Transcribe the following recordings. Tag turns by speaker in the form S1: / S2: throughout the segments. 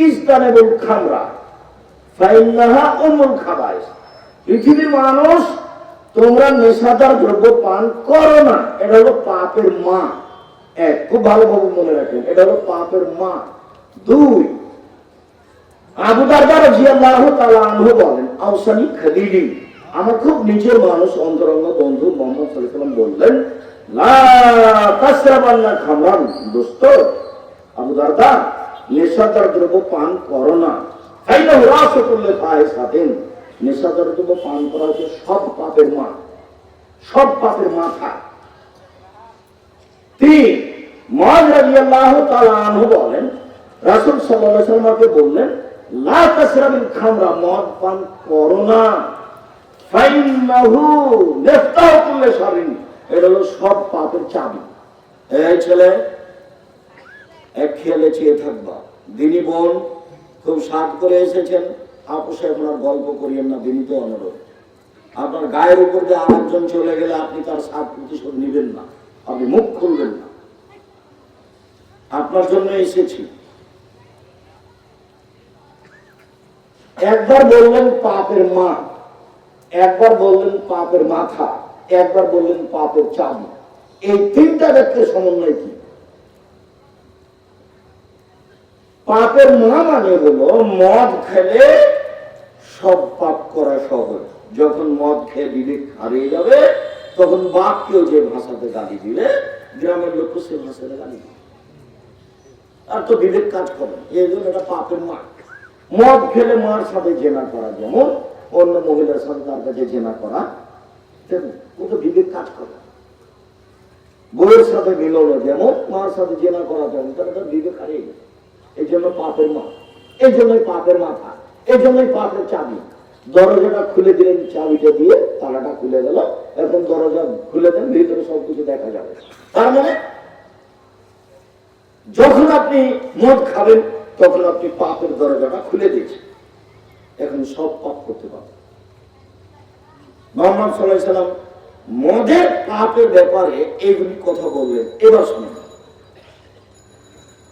S1: ইজতানিবুল খামরা ফাইন্নাহা উম্মুল খাবাইস। পৃথিবীর মানুষ, তোমরা নেশাদার দ্রব্য পান করো না, এটা হলো পাপের মা। এক, খুব ভালোভাবে মনে রাখেন, এটা হলো পাপের মা। দুই, আবু দারদা রাদিয়াল্লাহু তাআলা আনহু বলেন, আওসানি খালিলি, আমার খুব নিজের মানুষ, অন্তরঙ্গ বন্ধু মুহাম্মদ সাল্লাল্লাহু আলাইহি ওয়াসাল্লাম বললেন, লা তাশরাবান্না খামরান, দোস্ত আবু দারদা, নেশাদার দ্রব্য পান করো না। ফাইনাহু রাসু কুল্লি ফাহিশাতিন, নেশাদার দ্রব্য পান করা হচ্ছে সব পাপের মা, সব পাপের মাথা। তিন, মুআয রাদিয়াল্লাহু তাআলা আনহু বলেন, রাসূল সাল্লাল্লাহু আলাইহি ওয়াসাল্লামকে বললেন, লা তাশরাবিল খামরা, মদ পান করো না। ফাইন্নাহু মিফতাহু কুল্লি শাররিন, এটা হলো সব পাপের চাবি। এই ছেলে, এক খেয়ালে চেয়ে থাকবা। দিনী বোন, খুব সাত করে এসেছেন, আপোষে এখন আর গল্প করিয়েন না, বিনীত অনুরোধ। আপনার গায়ের উপর দিয়ে আরেকজন চলে গেলে আপনি তার 7% নিবেন না, আপনি মুখ খুলবেন না। আপনার জন্য এসেছি। একবার বললেন পাপের মা, একবার বললেন পাপের মাথা, একবার বললেন পাপের চাবি। এই তিনটা ব্যক্তির সমন্বয় কি? পাপের মা মানে হলো মদ খেলে সব পাপ করা সহজ। যখন মদ খেয়ে বিবেক হারিয়ে যাবে, তখন বাপকেও যে ভাষাতে গালি দিলে গ্রামের লোক সে ভাষাতে গালি দিবে, আর তো বিবেক কাজ করে। এই জন্য এটা পাপের মা। মদ খেলে মার সাথে জেনা করা যেমন, অন্য মহিলার সাথে তার কাছে জেনা করা তেমন, ও তো বিবেক কাজ করে। বউয়ের সাথে মিললো যেমন, মার সাথে জেনা করা যেমন, তারা তার বিবেক হারিয়ে গেছে। এই জন্য পাপের মা, এই জন্যই পাপের মাথা, এই জন্যই পাপের চাবি। দরজাটা খুলে দিলেন চাবিটা দিয়ে, তালাটা খুলে গেল, এখন দরজা খুলে দেন, ভিতরে সবকিছু দেখা যাবে। তার মানে যখন আপনি মদ খাবেন, তখন আপনি পাপের দরজাটা খুলে দিয়েছেন, এখন সব পাপ করতে পারবেন। মুহাম্মদ সাল্লাল্লাহু আলাইহি ওয়াসাল্লাম মদের পাপের ব্যাপারে এইগুলি কথা বললেন। এবার শুনুন,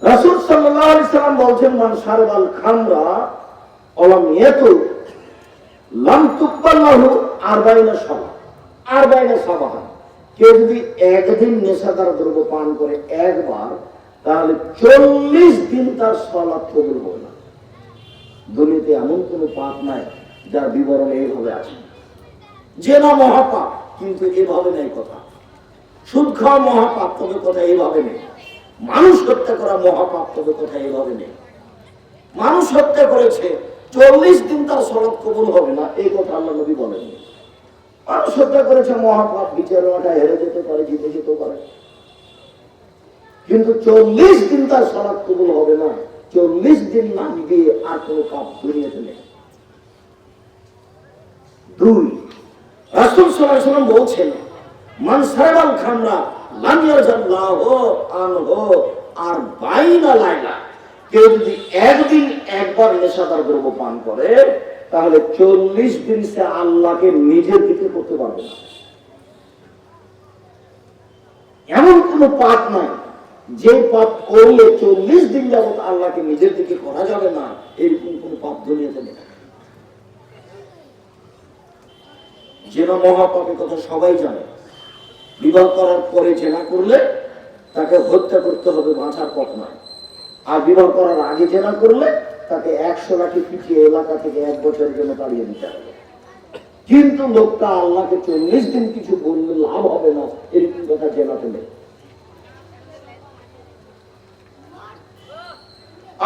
S1: রাসূল সাল্লাল্লাহু আলাইহি ওয়াসাল্লাম বলছেন, মান শারাবাল খামরা ওয়ালাম ইয়াতুব লাম তুকবাল লাহু 40 সালাহ, 40 সাবাহ। কেউ যদি একদিন নেশাদার দ্রব্য পান করে একবার, তাহলে 40 দিন তার সালাত কবুল হবে না। দুনিয়াতে এমন কোন পাপ নাই যার বিবরণ এইভাবে আছে। জেনা মহাপাপ, কিন্তু এভাবে নেই কথা। সুদ খাওয়া মহাপাপ, তবে কথা এইভাবে নেই। মানুষ হত্যা করা মহাপাপ, তবে কথা এইভাবে নেই। মানুষ হত্যা করেছে, 40 দিন তার সালাত কবুল হবে না, এই কথা আল্লাহ নবী বলেননি। মানুষ হত্যা করেছে মহাপাপ, বিচারণাটা হেরে যেতে পারে, জিতে যেতে পারে, কিন্তু 40 দিন তার সালাত কবুল হবে না। 40 দিন না গিয়ে আর কোনো পাপ দুনিয়াতে নেই। দুই, রাসূল সাল্লাল্লাহু আলাইহি ওয়াসাল্লাম বলছেন, মান শারাবাল খামরা লাম ইয়াজাল্লাহু আনহু 40 লাইলা। কেউ যদি একদিন একবার নেশাদার দ্রব্য পান করে, তাহলে 40 দিন সে আল্লাহকে নিজের দিকে করতে পারবে না। এমন কোন পাপ নাই যে পাপ করলে 40 দিন যাবত আল্লাহকে নিজের দিকে করা যাবে না, এরকম কোন পাপ দুনিয়াতে নেই। জেনা মহাপাপের কথা সবাই জানে। বিবাহ করার পরে জেনা করলে তাকে হত্যা করতে হবে, বাঁচার পথ নয়। আর বিবাহ করার আগে জেনা করলে তাকে 100 লাঠি পিটিয়ে এলাকা থেকে 1 বছরের জন্য তাড়িয়ে দিতে হবে। কিন্তু লোকটা আল্লাহকে 40 দিন কিছু বললে লাভ হবে না, এরকম কথা জেনাতে নেই।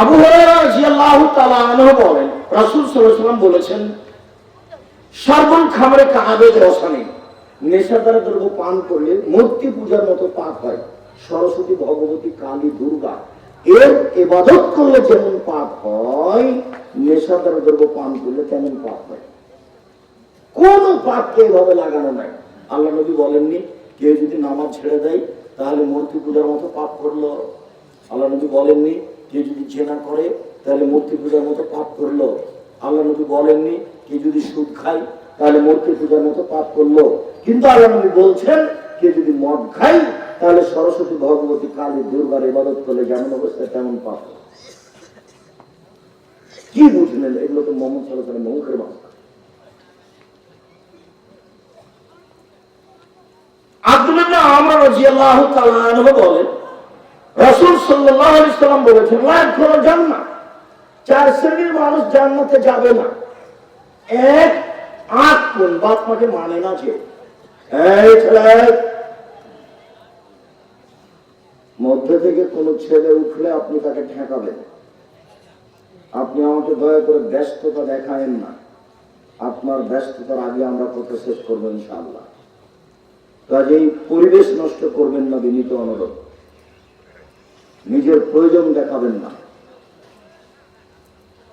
S1: আবু হুরায়রা রাদিয়াল্লাহু তাআলা আনহু বলেন, রাসূল সাল্লাল্লাহু আলাইহি ওয়াসাল্লাম বলেছেন, শারবুল খামরে কাআবের রসানি, নেশাদার দ্রব্য পান করলে মূর্তি পূজার মতো পাপ হয়। সরস্বতী, ভগবতী, কালী, দুর্গা এর ইবাদত করলে যেমন পাপ হয়, নেশাদার দ্রব্য পান করলে তেমন পাপ হয়। কোন পাপকে এভাবে লাগানো নাই। আল্লাহ নবী বলেননি কেউ যদি নামাজ ছেড়ে দেয় তাহলে মূর্তি পূজার মতো পাপ করলো। আল্লাহ নবী বলেননি কেউ যদি জেনা করে তাহলে মূর্তি পূজার মতো পাপ করলো। আল্লাহ নবী বলেননি কেউ যদি সুদ খায় তাহলে মূর্তি পূজার মতো পাপ করলো। কিন্তু আল্লাহ নবী বলছেন কেউ যদি মদ খায় তাহলে সরস্বতী, ভগবতী, কালী, দুর্গার ইবাদত করলে যেমন অবস্থায় তেমন পাপ। কি বুঝলেন? এগুলো তো মোহাম্মদ সাল্লাল্লাহু আলাইহি ওয়াসাল্লামের মুখের ভাষা। আব্দুল্লাহ ইবনে আমর রাদিয়াল্লাহু তাআলা আনহু বলেন, রাসূল সাল্লাল্লাহু আলাইহি ওয়াসাল্লাম বলেছেন, লা ইয়াদখুলুল জান্নাহ, 4 শ্রেণীর মানুষ জান্নাতে যাবে না। এক, আকুন, বাপ মাকে মানে না যে। এই ছেলে, মধ্যে থেকে কোন ছেলে উঠলে আপনি তাকে ঠেকাবেন। আপনি আমাকে দয়া করে ব্যস্ততা দেখায়েন না। আপনার ব্যস্ততার আগে আমরা কথা শেষ করবো ইনশাআল্লাহ। কাজেই পরিবেশ নষ্ট করবেন না, বিনীত অনুরোধ। নিজের প্রয়োজন দেখাবেন না।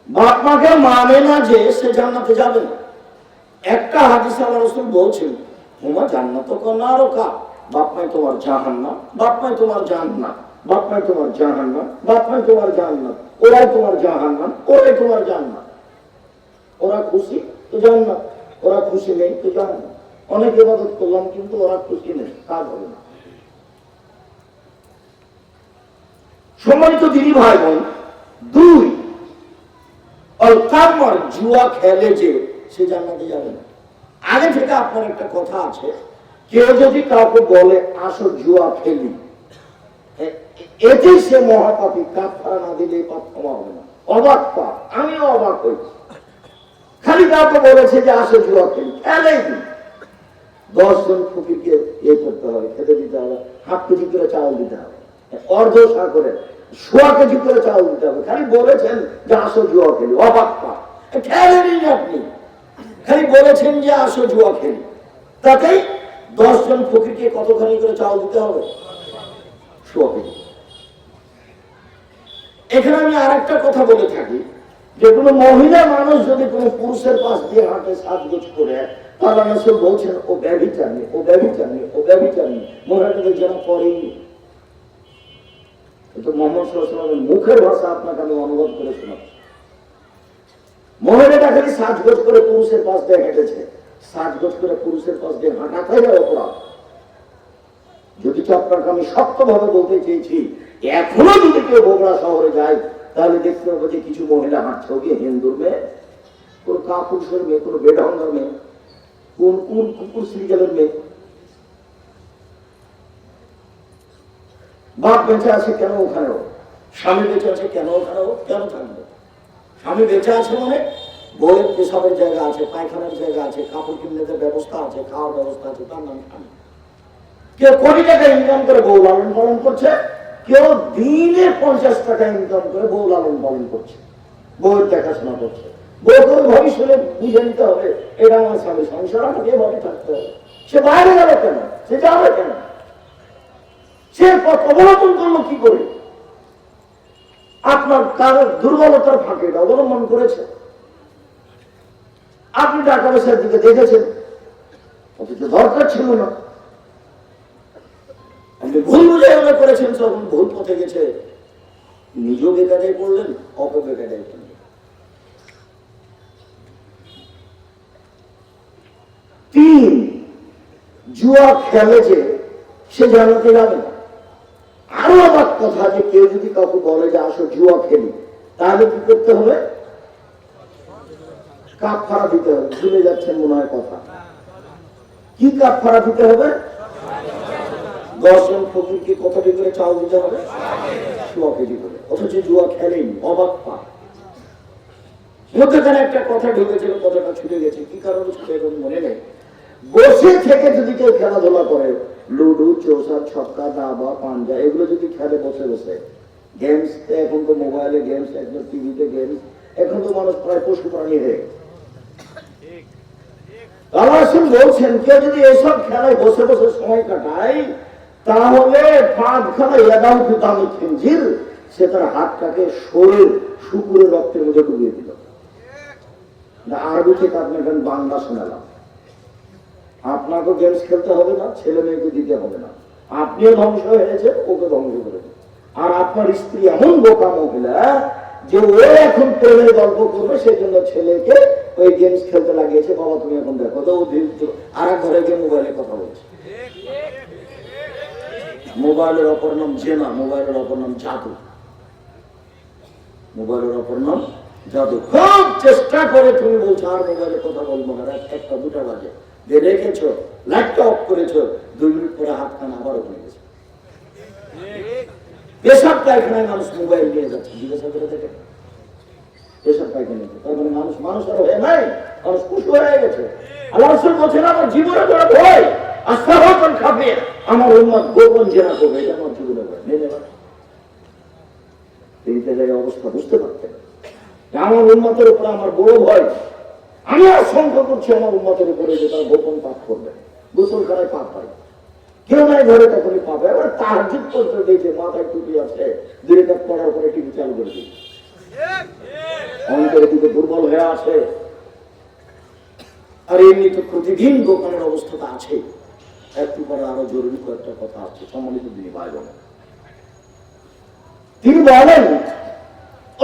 S1: বাপ মাকে মানে না যে সে জান্নাতে যাবে না। একটা হাদিসে আল্লাহ রাসূল বলছেন, হুমা জান্নাত কানারো কা, বাপ মাই তোমার জাহান্নাম, বাপ মাই তোমার জান্নাত, বাপ মাই তোমার জাহান্নাম, বাপ মাই তোমার জান্নাত, ওরাই তোমার জাহান্নাম, ওরাই তোমার জান্নাত। ওরা খুশি তো জান্নাত, ওরা খুশি নেই তো জান্নাত। অনেক ইবাদত করলাম কিন্তু ওরা খুশি নেই, কাজ হবে না। সম্মানিত দিদি ভাই বোন, 2, অলকামার, জুয়া খেলে যে সে জান্নাতে যাবে না। আগে থেকে আপনার একটা কথা আছে, কেউ যদি কাউকে বলে আসো জুয়া খেলি, এতে সে মহাপাপী, কাফারা না দিলে পাপ ক্ষমা হবে না। অবাক পাপ, আমিও অবাক হয়েছি। খালি কাউকে বলেছে যে আসো জুয়া খেলি, খেলেই দিন। 10 জন ফকিরকে ইয়ে করতে হবে, খেতে দিতে হবে, 1/2 কেজি করে চাউল দিতে হবে, অর্ধ সা করে 1/4 কেজি করে চাউল দিতে হবে। খালি বলেছেন যে আসো জুয়া খেলি, অবাক পাপ। খেলেনি আপনি, খালি বলেছেন যে আসো জুয়া খেলি, তাতেই 10 জন ফকিরকে কতখানি করে চাউল দিতে হবে? 1/4 কেজি। এখানে আমি আরেকটা কথা বলে থাকি, যে কোনো মহিলা মানুষ যদি কোনো পুরুষের পাশ দিয়ে হাঁটে সাজগোজ করে, আল্লাহ রাসূল বলছেন ও ব্যভিচারী, ও ব্যভিচারী, ও ব্যভিচারী, মহিলাটাকে যেন করেই। কিন্তু মুহাম্মদ সাল্লাল্লাহু আলাইহি ওয়াসাল্লামের মুখের ভাষা আপনাকে আমি অনুবাদ করে শোনাচ্ছি। মহিলাটা খালি সাজগোজ করে পুরুষের পাশ দিয়ে হেঁটেছে, সাজগোজ করে পুরুষের পাশ দিয়ে হাঁটাটাই অপরাধ। যদি আপনাকে আমি শক্তভাবে বলতে চেয়েছি, এখনো যদি কেউ বগুড়া শহরে যায়, তাহলে দেখতে পাবো যে কিছু মহিলা হাঁটছে গিয়ে হিন্দুর মেয়ে, কোন কাপুরুষের মেয়ে, কোন বেঢঙ্গার মেয়ে, কোন কোন কুকুর সিরিয়ালের মেয়ে। বাপ বেঁচে আছে কেন ওখানেও, স্বামী বেঁচে আছে কেন ওখানেও, কেন থাকবে? স্বামী বেঁচে আছে মানে বউয়ের পেশাবের জায়গা আছে, পায়খানার জায়গা আছে, কাপড় কিনতে ব্যবস্থা আছে, খাওয়ার ব্যবস্থা আছে, তার নাম স্বামী। কেউ কোটি টাকা ইনকাম করে বউ লালন পালন করছে, কেউ দিনে 50 টাকা ইনকাম করে বউ লালন পালন করছে, বউয়ের দেখাশোনা করছে। বউকে ভবিষ্যতে বুঝে নিতে হবে, এটা আমার স্বামী, সংসার আমাকে এভাবে থাকতে হবে। সে বাইরে গেল কেন, সে যাবে কেন, সে পথ অবলম্বন করলো কি করে? আপনার কারো দুর্বলতার ফাঁকে অবলম্বন করেছে। আপনি টাকা পয়সার দিকে দেখেছেন, অথচ দরকার ছিল না। আপনি ভুল বুঝে এগুলো করেছেন, তখন ভুল পথে গেছে, নিজেও বেকায়দায় পড়লেন, অপবেকায়দায় পড়লেন। 3, জুয়া খেলে যে সে জান্নাতে যাবে না। আরো অবাক কথা, যে কেউ যদি কাউকে বলে যে আসো জুয়া খেলি, তাহলে কি করতে হবে? কাফারা দিতে হবে। ভুলে যাচ্ছেন মনে হয় কথা। কি কাফারা দিতে হবে? 10 জন ফকিরকে কত করে চাউল দিতে হবে? 1/4 কেজি করে। অথচ জুয়া খেলেনি, অবাক পা। মধ্যখানে একটা কথা ঢুকেছিল, কথাটা ছুটে গেছে, কি কারণে ছুটে গেল মনে নেই। বসে থেকে যদি কেউ খেলাধুলা করে, লুডু, চৌসা, ছক্কা, দাবা, পাঞ্জা, এগুলো যদি খেলে বসে বসে, গেমস, এখন তো মোবাইলে গেমস, একদম টিভিতে গেমস, এখন তো মানুষ প্রায় পশু প্রাণী হয়ে গেছে। আল্লাহ রাসূল বলছেন, কেউ যদি এসব খেলায় বসে বসে সময় কাটায়, তাহলে সে তার হাতটাকে শরীর শুকুরের রক্তের মধ্যে ডুবিয়ে দিল। আরবি থেকে আপনাকে বাংলা শোনালাম। আপনাকে গেমস খেলতে হবে না, ছেলে মেয়েকে দিতে হবে না, আপনিও ধ্বংস হয়েছে, ওকে ধ্বংস করেছে। আর আপনার স্ত্রী এমন বোকা মহিলা যে ও এখন প্রেমের গল্প করবে, সেজন্য ছেলেকে ওই গেমস খেলতে লাগিয়েছে। বাবা তুমি এখন দেখো তো, আর এক ঘরে গিয়ে মোবাইলে কথা বলছে। মোবাইলের অপর নাম জেনা, মোবাইলের অপর নাম জাদু, মোবাইলের অপর নাম জাদু খুব চেষ্টা করে তুমি বলছো আর মোবাইলে কথা বলবো না, রাত 1টা 2টা বাজে দিয়ে রেখেছো, লাইটটা অফ করেছো, 2 মিনিট পরে হাত খান আবারও হয়ে গেছে। পেশাব পায়খানায় মানুষ মোবাইল নিয়ে যাচ্ছে, জিজ্ঞাসা করে দেখে পেশাব পায়খানায়, তার মানে মানুষ আর হয়ে নাই, মানুষ খুশি হয়ে গেছে। আল্লাহ রাসূল বলছেন আমার জীবনে বড় ভয় আস্তাগফির খাবে, আমার উম্মত গোপন জেনা করবে, এটা আমার জীবনে ভয় মেনে নেওয়া। তিনি তাদের অবস্থা বুঝতে পারতেন, আমার উম্মতের উপরে আমার বড় ভয়, আমি আশঙ্কা করছি আমার উম্মতের উপরে যে তারা গোপন পাপ করবে, গোসল করায় পাপ হয়, কেউ নাই ঘরে তখনই পাবে। এবার তাহাজ্জুদ পর্যন্ত দেখে মাথায় টুপি আছে, 2 রাকাত পড়ার পরে টিভি চালু করে দিই, অন্তরের দিকে দুর্বল হয়ে আছে। আর এমনি তো প্রতিদিন দোকানের অবস্থাটা আছে। একটু পরে আরো জরুরি কয়েকটা কথা আছে, সম্মানিত দিনী ভাই বোন। তিনি বলেন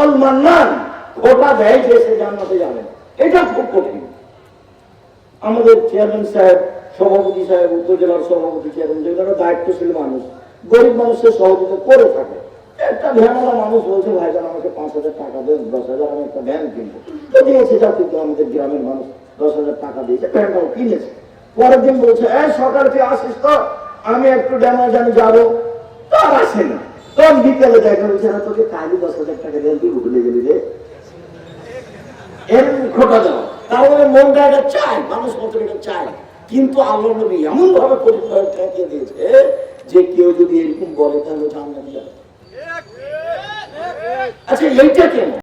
S1: অল মান্নান খোটা দেয় যে সে জান্নাতে যাবে না, এটা খুব কঠিন। আমাদের চেয়ারম্যান সাহেব, সভাপতি সাহেব, উপজেলার সভাপতি চেয়ারম্যান, যেগুলো দায়িত্বশীল মানুষ, গরিব মানুষের সহযোগিতা করে থাকে। একটা ভ্যানওয়ালা মানুষ বলছে ভাইজান আমাকে 5,000 টাকা দেন, 10,000 আমি একটা ভ্যান কিনবো, তো দিয়েছে। যা কিন্তু আমাদের গ্রামের মানুষ 10,000 টাকা দিয়েছে, ভ্যানটাও কিনেছে। পরের দিন বলছে সকালে তুই আসিস তো, আমি একটু ড্যামেজ আমি যাবো, তো আর আসে না। তখন বিকেলে দেখা বলছে না তোকে কালই 10,000 টাকা দেন, তুই ভুলে গেলি রে, এরকম খোটা দেওয়া। তাহলে মনটা এটা চায়, মানুষ মতো এটা চায়, কিন্তু আল্লাহ নবী এমন ভাবে পরিবার ঠেকিয়ে দিয়েছে যে কেউ যদি এরকম বলে তাহলে জান্নাতে যাবে। আচ্ছা এইটা কেন?